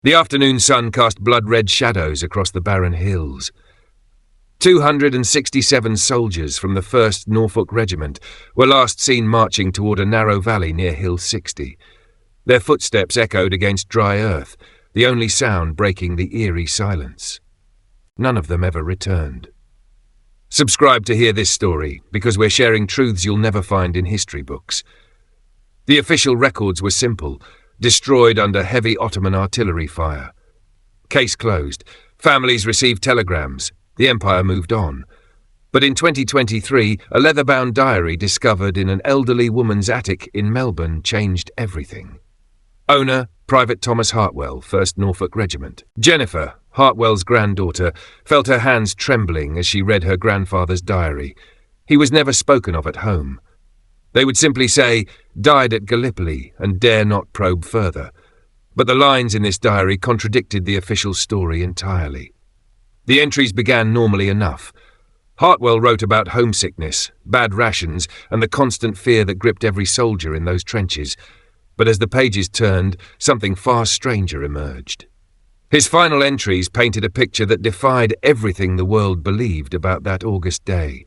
The afternoon sun cast blood-red shadows across the barren hills. 267 soldiers from the 1st Norfolk Regiment were last seen marching toward a narrow valley near Hill 60. Their footsteps echoed against dry earth, the only sound breaking the eerie silence. None of them ever returned. Subscribe to hear this story, because we're sharing truths you'll never find in history books. The official records were simple, destroyed under heavy Ottoman artillery fire. Case closed. Families received telegrams. The empire moved on. But in 2023, a leather-bound diary discovered in an elderly woman's attic in Melbourne changed everything. Owner, Private Thomas Hartwell, 1st Norfolk Regiment. Jennifer, Hartwell's granddaughter, felt her hands trembling as she read her grandfather's diary. He was never spoken of at home. They would simply say, "died at Gallipoli," and dare not probe further. But the lines in this diary contradicted the official story entirely. The entries began normally enough. Hartwell wrote about homesickness, bad rations, and the constant fear that gripped every soldier in those trenches. But as the pages turned, something far stranger emerged. His final entries painted a picture that defied everything the world believed about that August day.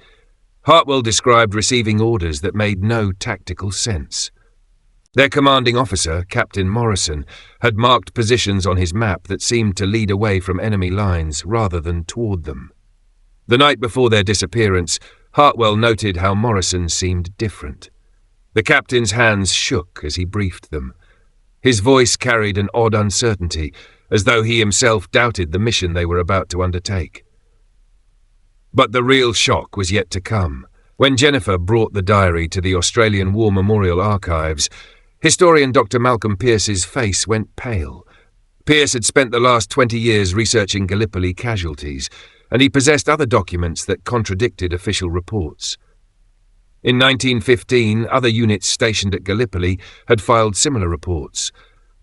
Hartwell described receiving orders that made no tactical sense. Their commanding officer, Captain Morrison, had marked positions on his map that seemed to lead away from enemy lines rather than toward them. The night before their disappearance, Hartwell noted how Morrison seemed different. The captain's hands shook as he briefed them. His voice carried an odd uncertainty, as though he himself doubted the mission they were about to undertake. But the real shock was yet to come. When Jennifer brought the diary to the Australian War Memorial Archives, historian Dr. Malcolm Pearce's face went pale. Pearce had spent the last 20 years researching Gallipoli casualties, and he possessed other documents that contradicted official reports. In 1915, other units stationed at Gallipoli had filed similar reports,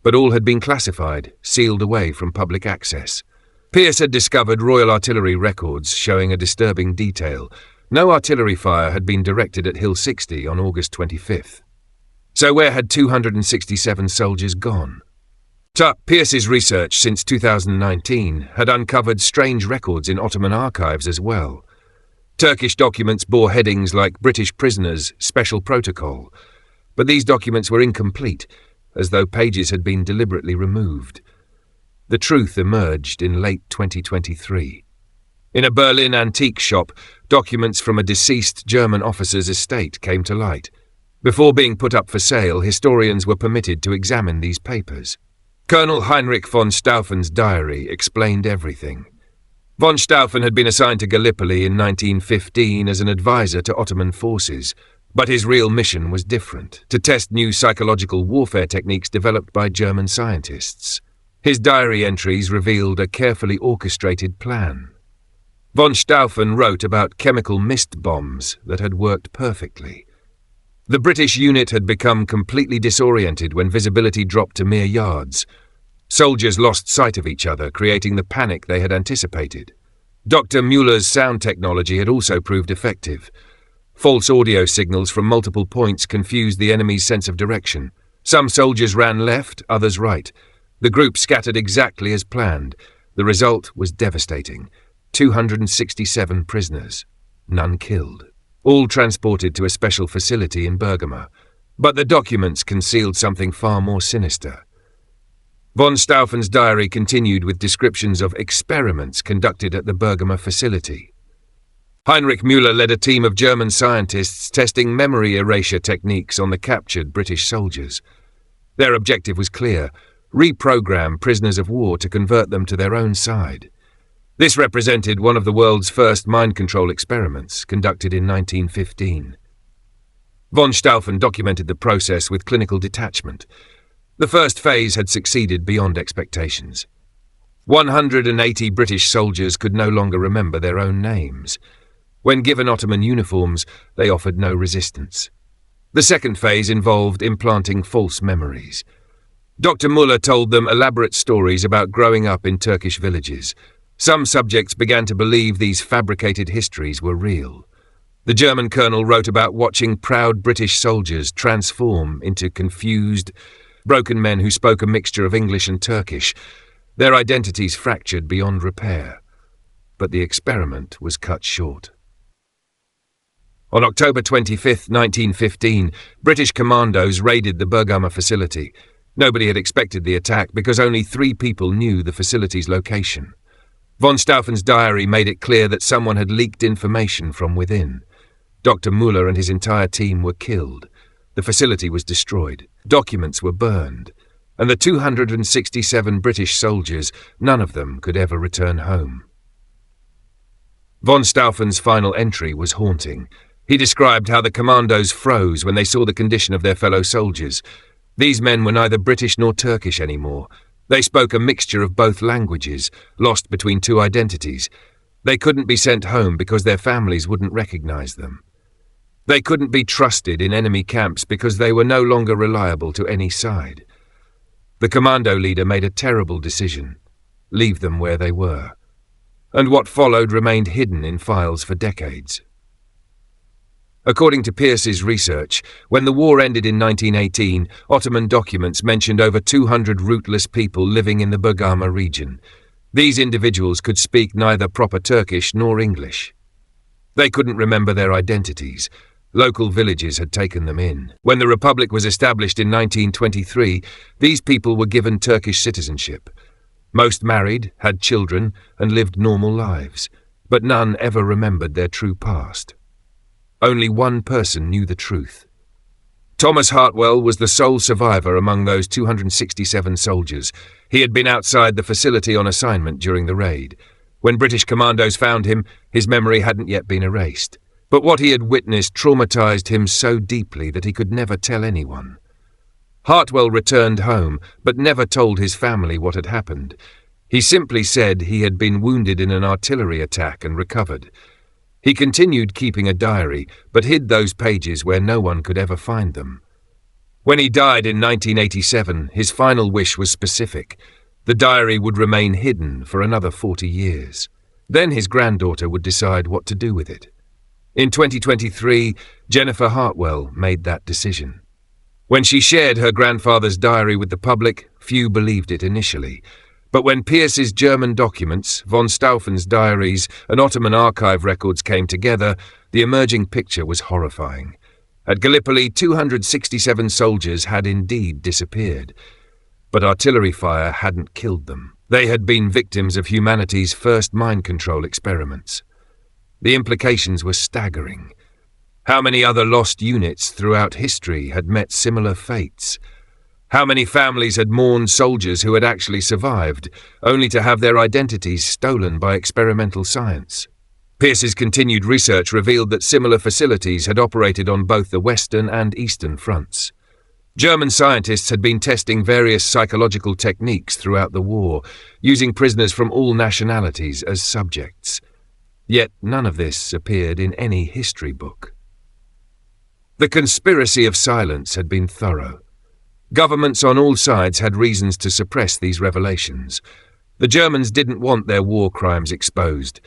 but all had been classified, sealed away from public access. Pearce had discovered Royal Artillery records showing a disturbing detail. No artillery fire had been directed at Hill 60 on August 25th. So where had 267 soldiers gone? Pearce's research since 2019 had uncovered strange records in Ottoman archives as well. Turkish documents bore headings like British Prisoners, Special Protocol, but these documents were incomplete, as though pages had been deliberately removed. The truth emerged in late 2023. In a Berlin antique shop, documents from a deceased German officer's estate came to light. Before being put up for sale, historians were permitted to examine these papers. Colonel Heinrich von Staufen's diary explained everything. Von Staufen had been assigned to Gallipoli in 1915 as an advisor to Ottoman forces, but his real mission was different, to test new psychological warfare techniques developed by German scientists. His diary entries revealed a carefully orchestrated plan. Von Staufen wrote about chemical mist bombs that had worked perfectly. The British unit had become completely disoriented when visibility dropped to mere yards. Soldiers lost sight of each other, creating the panic they had anticipated. Dr. Mueller's sound technology had also proved effective. False audio signals from multiple points confused the enemy's sense of direction. Some soldiers ran left, others right. The group scattered exactly as planned. The result was devastating. 267 prisoners, none killed. All transported to a special facility in Bergama. But the documents concealed something far more sinister. Von Staufen's diary continued with descriptions of experiments conducted at the Bergama facility. Heinrich Müller led a team of German scientists testing memory erasure techniques on the captured British soldiers. Their objective was clear: reprogram prisoners of war to convert them to their own side. This represented one of the world's first mind control experiments, conducted in 1915. Von Staufen documented the process with clinical detachment. The first phase had succeeded beyond expectations. 180 British soldiers could no longer remember their own names. When given Ottoman uniforms, they offered no resistance. The second phase involved implanting false memories. Dr. Müller told them elaborate stories about growing up in Turkish villages. Some subjects began to believe these fabricated histories were real. The German colonel wrote about watching proud British soldiers transform into confused, broken men who spoke a mixture of English and Turkish. their identities fractured beyond repair. But the experiment was cut short. On October 25, 1915, British commandos raided the Bergama facility. Nobody had expected the attack because only 3 people knew the facility's location. Von Staufen's diary made it clear that someone had leaked information from within. Dr. Müller and his entire team were killed. The facility was destroyed. Documents were burned. And the 267 British soldiers, none of them could ever return home. Von Staufen's final entry was haunting. He described how the commandos froze when they saw the condition of their fellow soldiers. These men were neither British nor Turkish anymore. They spoke a mixture of both languages, lost between 2 identities. They couldn't be sent home because their families wouldn't recognize them. They couldn't be trusted in enemy camps because they were no longer reliable to any side. The commando leader made a terrible decision: leave them where they were. And what followed remained hidden in files for decades. According to Pierce's research, when the war ended in 1918, Ottoman documents mentioned over 200 rootless people living in the Bergama region. These individuals could speak neither proper Turkish nor English. They couldn't remember their identities. Local villages had taken them in. When the Republic was established in 1923, these people were given Turkish citizenship. Most married, had children, and lived normal lives, but none ever remembered their true past. Only one person knew the truth. Thomas Hartwell was the sole survivor among those 267 soldiers. He had been outside the facility on assignment during the raid. When British commandos found him, his memory hadn't yet been erased. But what he had witnessed traumatized him so deeply that he could never tell anyone. Hartwell returned home, but never told his family what had happened. He simply said he had been wounded in an artillery attack and recovered. He continued keeping a diary, but hid those pages where no one could ever find them. When he died in 1987, his final wish was specific. The diary would remain hidden for another 40 years. Then his granddaughter would decide what to do with it. In 2023, Jennifer Hartwell made that decision. When she shared her grandfather's diary with the public, few believed it initially. But when Pierce's German documents, von Staufen's diaries, and Ottoman archive records came together, the emerging picture was horrifying. At Gallipoli, 267 soldiers had indeed disappeared. But artillery fire hadn't killed them. They had been victims of humanity's first mind control experiments. The implications were staggering. How many other lost units throughout history had met similar fates? How many families had mourned soldiers who had actually survived, only to have their identities stolen by experimental science? Pierce's continued research revealed that similar facilities had operated on both the Western and Eastern fronts. German scientists had been testing various psychological techniques throughout the war, using prisoners from all nationalities as subjects. Yet none of this appeared in any history book. The conspiracy of silence had been thorough. Governments on all sides had reasons to suppress these revelations. The Germans didn't want their war crimes exposed.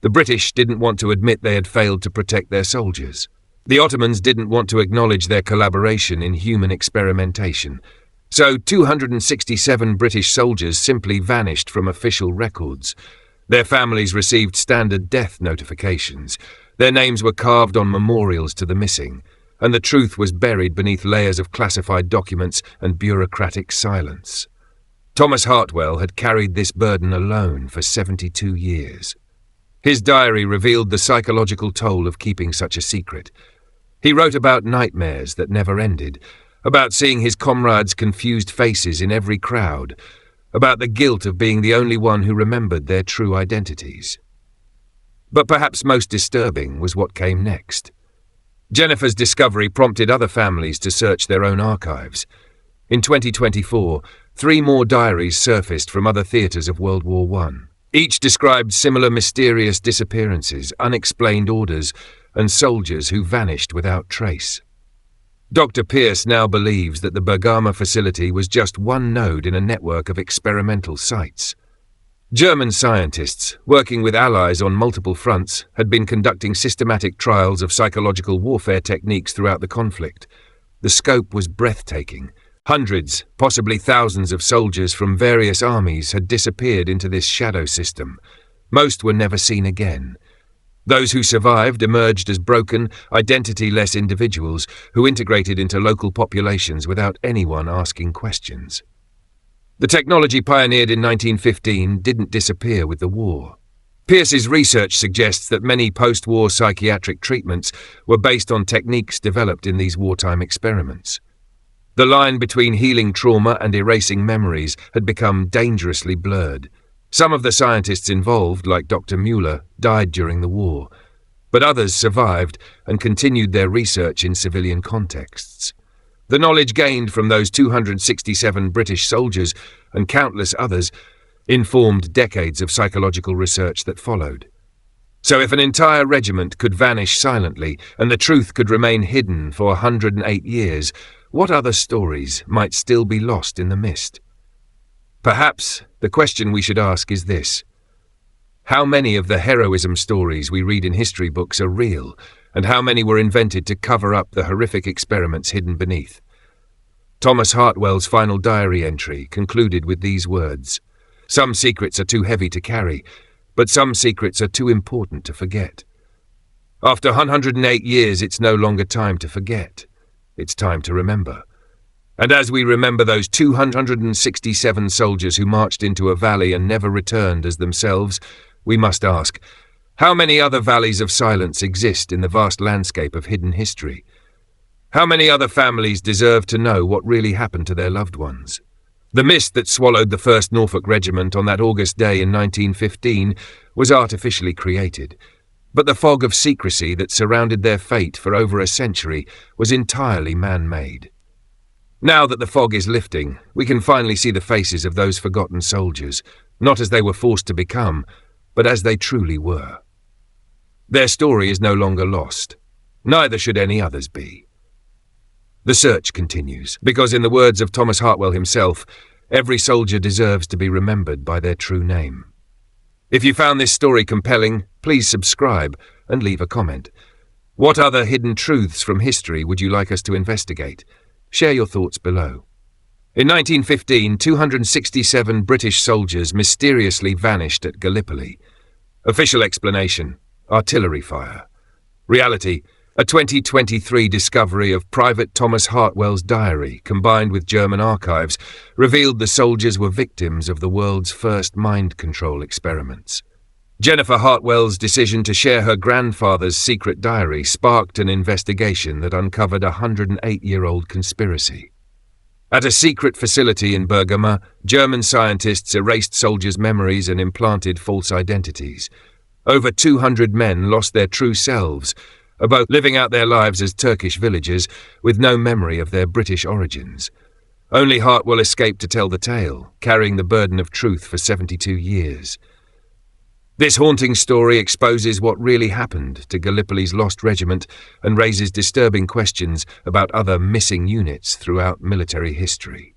The British didn't want to admit they had failed to protect their soldiers. The Ottomans didn't want to acknowledge their collaboration in human experimentation. So 267 British soldiers simply vanished from official records. Their families received standard death notifications. Their names were carved on memorials to the missing, and the truth was buried beneath layers of classified documents and bureaucratic silence. Thomas Hartwell had carried this burden alone for 72 years. His diary revealed the psychological toll of keeping such a secret. He wrote about nightmares that never ended, about seeing his comrades' confused faces in every crowd, about the guilt of being the only one who remembered their true identities. But perhaps most disturbing was what came next. Jennifer's discovery prompted other families to search their own archives. In 2024, 3 more diaries surfaced from other theatres of World War I. Each described similar mysterious disappearances, unexplained orders, and soldiers who vanished without trace. Dr. Pierce now believes that the Bergama facility was just one node in a network of experimental sites. German scientists, working with allies on multiple fronts, had been conducting systematic trials of psychological warfare techniques throughout the conflict. The scope was breathtaking. Hundreds, possibly thousands of soldiers from various armies had disappeared into this shadow system. Most were never seen again. Those who survived emerged as broken, identity-less individuals who integrated into local populations without anyone asking questions. The technology pioneered in 1915 didn't disappear with the war. Pierce's research suggests that many post-war psychiatric treatments were based on techniques developed in these wartime experiments. The line between healing trauma and erasing memories had become dangerously blurred. Some of the scientists involved, like Dr. Mueller, died during the war, but others survived and continued their research in civilian contexts. The knowledge gained from those 267 British soldiers and countless others informed decades of psychological research that followed. So if an entire regiment could vanish silently and the truth could remain hidden for 108 years, what other stories might still be lost in the mist? Perhaps the question we should ask is this: how many of the heroism stories we read in history books are real, and how many were invented to cover up the horrific experiments hidden beneath? Thomas Hartwell's final diary entry concluded with these words: "Some secrets are too heavy to carry, but some secrets are too important to forget." After 108 years, it's no longer time to forget. It's time to remember. And as we remember those 267 soldiers who marched into a valley and never returned as themselves, we must ask, how many other valleys of silence exist in the vast landscape of hidden history? How many other families deserve to know what really happened to their loved ones? The mist that swallowed the 1st Norfolk Regiment on that August day in 1915 was artificially created, but the fog of secrecy that surrounded their fate for over a century was entirely man-made. Now that the fog is lifting, we can finally see the faces of those forgotten soldiers, not as they were forced to become, but as they truly were. Their story is no longer lost. Neither should any others be. The search continues, because in the words of Thomas Hartwell himself, every soldier deserves to be remembered by their true name. If you found this story compelling, please subscribe and leave a comment. What other hidden truths from history would you like us to investigate? Share your thoughts below. In 1915, 267 British soldiers mysteriously vanished at Gallipoli. Official explanation: artillery fire. Reality: a 2023 discovery of Private Thomas Hartwell's diary, combined with German archives, revealed the soldiers were victims of the world's first mind control experiments. Jennifer Hartwell's decision to share her grandfather's secret diary sparked an investigation that uncovered a 108-year-old conspiracy. At a secret facility in Bergama, German scientists erased soldiers' memories and implanted false identities. Over 200 men lost their true selves, about living out their lives as Turkish villagers with no memory of their British origins. Only Hartwell escaped to tell the tale, carrying the burden of truth for 72 years. This haunting story exposes what really happened to Gallipoli's lost regiment and raises disturbing questions about other missing units throughout military history.